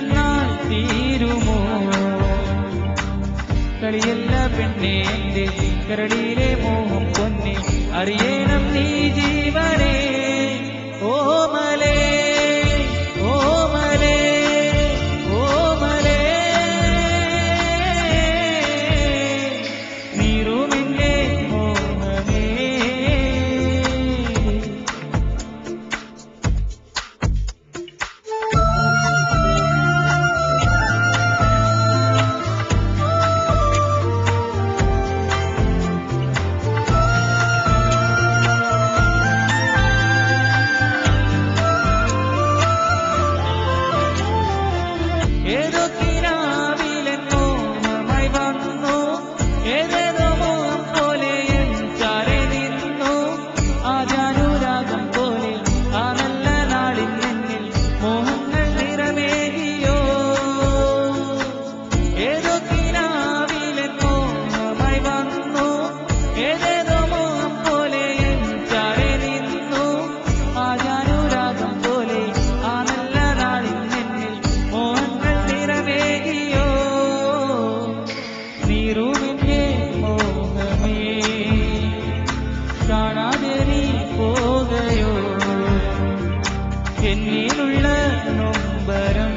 നീയില്ലെന്നാൽ തീരുമോ? കളിയല്ല പെണ്ണേ എന്റെ കരളിലെ മോഹം പൊന്നെ, അറിയണം നീ ജീവനേ. ഓമലേ ഓമലേ ഓമലേ നീറുമെന്റെ മോഹമേ. ഏതോ കിനാവിലെൻ മോഹമായി വന്നു, ഏതേതോ മോഹം പോലെ എൻ ചാരെ നിന്നു. ആദ്യാനുരാഗം പോലെ ആ നല്ല നാളിൽ എന്നിൽ മോഹങ്ങൾ നിറമേകിയോ. ഏതോ കിനാവിലെൻ മോഹമായി വന്നു, ഏതേതോ മോഹം പോലെ എൻ ചാരെ നിന്നു. ആദ്യാനുരാഗം പോലെ ആ നല്ല നാളിൽ എന്നിൽ മോഹങ്ങൾ നിറമേകിയോ. നീറുമെന്റെ മോഹമേ, കാണാതെ നീ പോകയോ. എന്നിലുള്ള നൊമ്പരം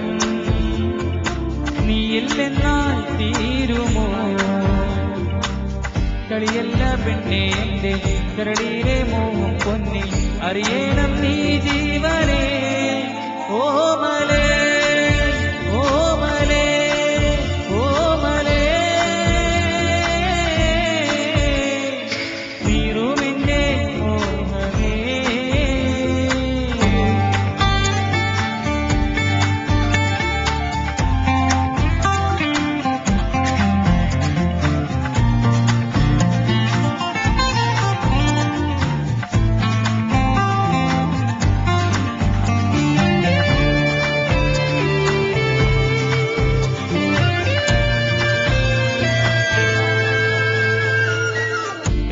നീയില്ലെന്നാൽ തീരുമോ? കളിയല്ല പെണ്ണേ എന്റെ കരളിലെ മോഹം പൊന്നെ, അറിയണം നീ ജീവനേ. ഓമലേ ഓമലേ ഓമലേ നീറുമെന്റെ മോഹമേ.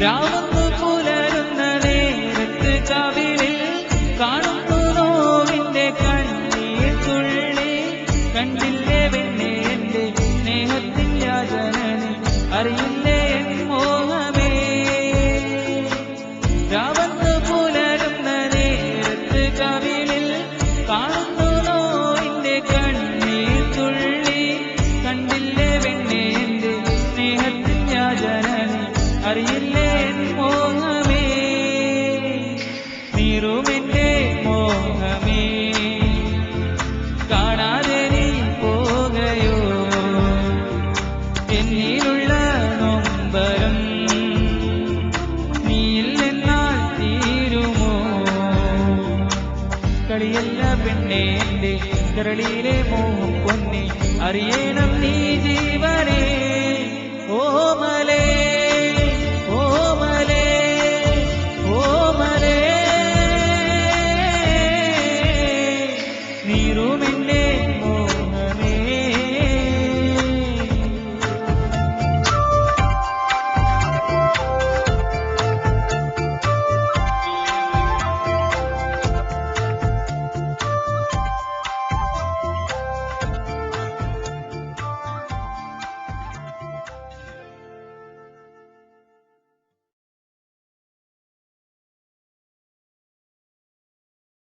രാവന്നു പുലരുന്ന നേരത്ത് കവിളിൽ കാണുന്നു നോവിന്റെ കണ്ണീർ തുള്ളി. കണ്ടില്ലേ പെണ്ണേ എന്റെ സ്നേഹത്തിൻ യാചനനെ, അറിയില്ലേ എൻ മോഹമേ. രാവന്നു പുലരുന്ന നേരത്ത് കവിളിൽ കാണുന്നു നോവിന്റെ കണ്ണീർ തുള്ളി. കണ്ടില്ലേ പെണ്ണേ എന്റെ സ്നേഹത്തിൻ യാചനനെ, അറിയില്ലേ എൻ മോഹമേ. നീറുമെന്റെ മോഹമേ, കാണാതെ നീ പോകയോ. എന്നിലുള്ള നൊമ്പരം നീയില്ലെന്നാൽ തീരുമോ? കളിയല്ല പെണ്ണേ എന്റെ കരളിലെ മോഹം പൊന്നെ, അറിയേ